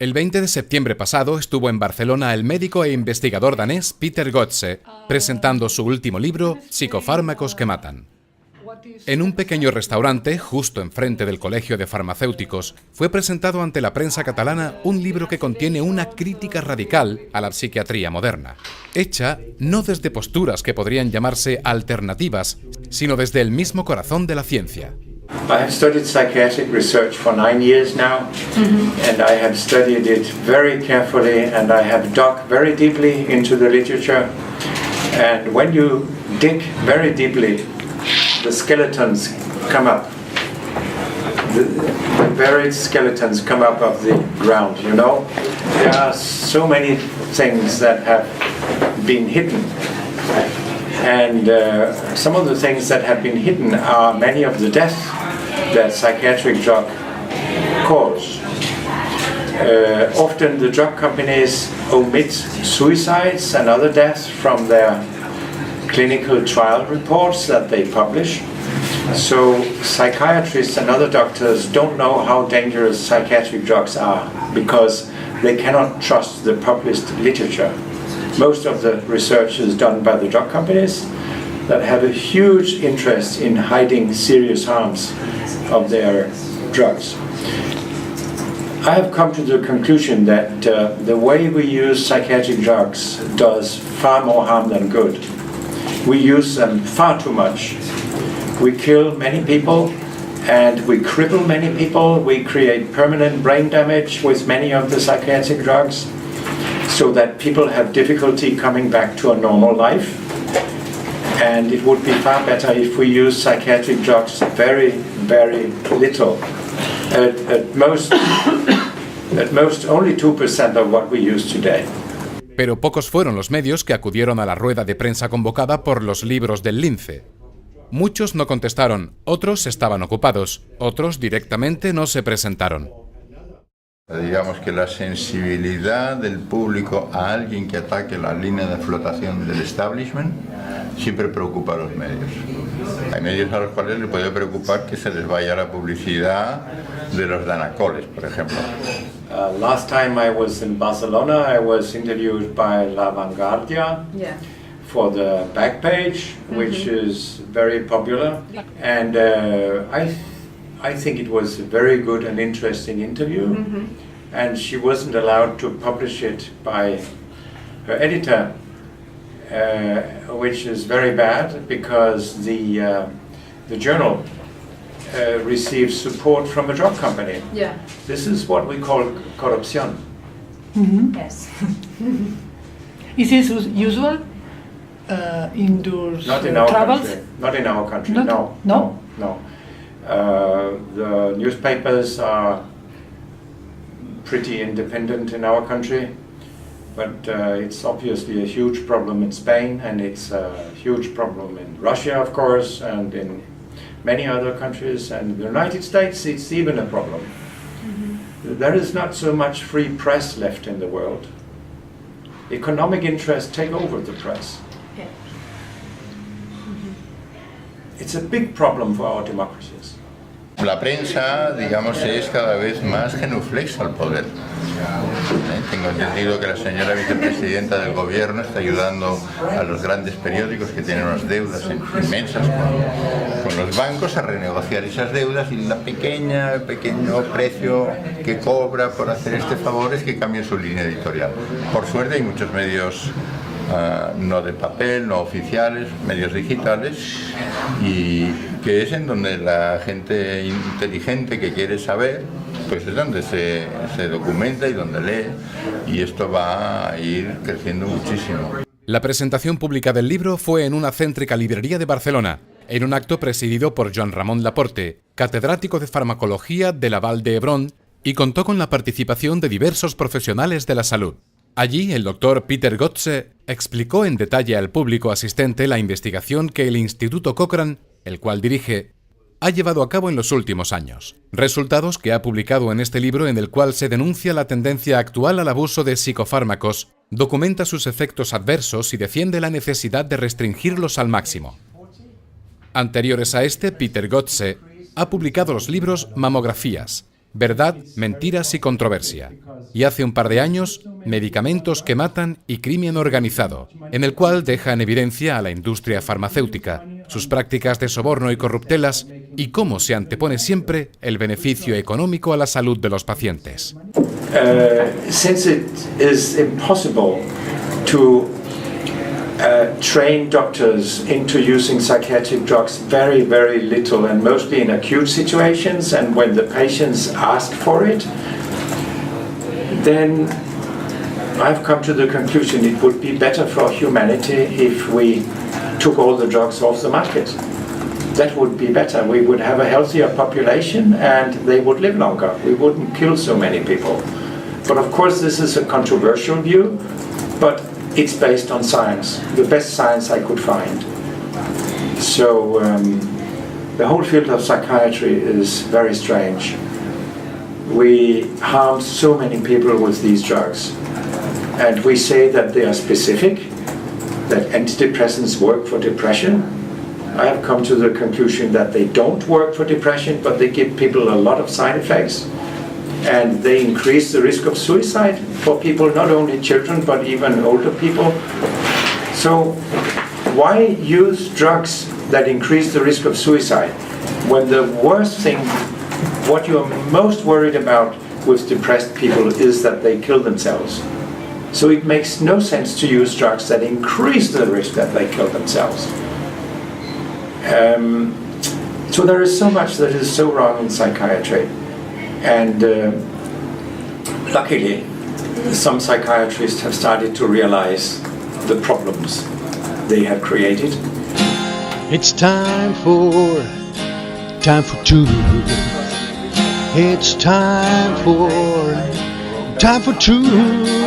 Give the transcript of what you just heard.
El 20 de septiembre pasado estuvo en Barcelona el médico e investigador danés Peter Gotzsche, presentando su último libro, Psicofármacos que matan. En un pequeño restaurante, justo enfrente del Colegio de Farmacéuticos, fue presentado ante la prensa catalana un libro que contiene una crítica radical a la psiquiatría moderna, hecha no desde posturas que podrían llamarse alternativas, sino desde el mismo corazón de la ciencia. I have studied psychiatric research for 9 years now, and I have studied it very carefully, and I have dug very deeply into the literature. And when you dig very deeply, the skeletons come up. The buried skeletons come up of the ground, you know. There are so many things that have been hidden. And some of the things that have been hidden are many of the deaths that psychiatric drug cause. Often the drug companies omit suicides and other deaths from their clinical trial reports that they publish. So psychiatrists and other doctors don't know how dangerous psychiatric drugs are because they cannot trust the published literature. Most of the research is done by the drug companies that have a huge interest in hiding serious harms of their drugs. I have come to the conclusion that the way we use psychiatric drugs does far more harm than good. We use them far too much. We kill many people and we cripple many people. We create permanent brain damage with many of the psychiatric drugs so that people have difficulty coming back to a normal life. And it would be far better if we use psychiatric drugs very, very little. At most only 2% of what we use today. Pero pocos fueron los medios que acudieron a la rueda de prensa convocada por los libros del lince. Muchos no contestaron, otros estaban ocupados, otros directamente no se presentaron. Digamos que la sensibilidad del público a alguien que ataque la línea de flotación del establishment siempre preocupa a los medios. Hay medios a los cuales les puede preocupar que se les vaya la publicidad de los danacoles, por ejemplo. Last time I was in Barcelona, I was interviewed by La Vanguardia for the back page, which is very popular, and I think it was a very good and interesting interview, and she wasn't allowed to publish it by her editor, which is very bad because the journal receives support from a drug company. Yeah. This is what we call corruption. Yes. Is this usual in those Not in our travels? country. Not in our country. Not- No. no? The newspapers are pretty independent in our country, but it's obviously a huge problem in Spain, and it's a huge problem in Russia, of course, and in many other countries, and in the United States it's even a problem. There is not so much free press left in the world. Economic interests take over the press. Yeah. It's a big problem for our democracies. La prensa, digamos, es cada vez más genuflexa al poder. Tengo entendido que la señora vicepresidenta del gobierno está ayudando a los grandes periódicos que tienen unas deudas inmensas con los bancos a renegociar esas deudas, y el pequeño precio que cobra por hacer este favor es que cambie su línea editorial. Por suerte hay muchos medios no de papel, no oficiales, medios digitales, y que es en donde la gente inteligente que quiere saber, pues es donde se documenta y donde lee, y esto va a ir creciendo muchísimo. La presentación pública del libro fue en una céntrica librería de Barcelona, en un acto presidido por Joan Ramon Laporte, catedrático de farmacología de la Vall d'Hebron, y contó con la participación de diversos profesionales de la salud. Allí, el doctor Peter Gotzsche explicó en detalle al público asistente la investigación que el Instituto Cochrane, el cual dirige, ha llevado a cabo en los últimos años. Resultados que ha publicado en este libro, en el cual se denuncia la tendencia actual al abuso de psicofármacos, documenta sus efectos adversos y defiende la necesidad de restringirlos al máximo. Anteriores a este, Peter Gotzsche ha publicado los libros Mamografías, Verdad, mentiras y controversia. Y hace un par de años, Medicamentos que matan y crimen organizado, en el cual deja en evidencia a la industria farmacéutica, sus prácticas de soborno y corruptelas y cómo se antepone siempre el beneficio económico a la salud de los pacientes. Since it is impossible to train doctors into using psychiatric drugs very, very little and mostly in acute situations and when the patients ask for it, then I've come to the conclusion it would be better for humanity if we took all the drugs off the market. That would be better. We would have a healthier population and they would live longer. We wouldn't kill so many people. But of course this is a controversial view, but it's based on science, the best science I could find. So the whole field of psychiatry is very strange. We harm so many people with these drugs. And we say that they are specific, that antidepressants work for depression. I have come to the conclusion that they don't work for depression, but they give people a lot of side effects. And they increase the risk of suicide for people, not only children, but even older people. So why use drugs that increase the risk of suicide when the worst thing, what you're most worried about with depressed people is that they kill themselves? So it makes no sense to use drugs that increase the risk that they kill themselves. So there is so much that is so wrong in psychiatry. And luckily, some psychiatrists have started to realize the problems they have created. It's time for two. It's time for two.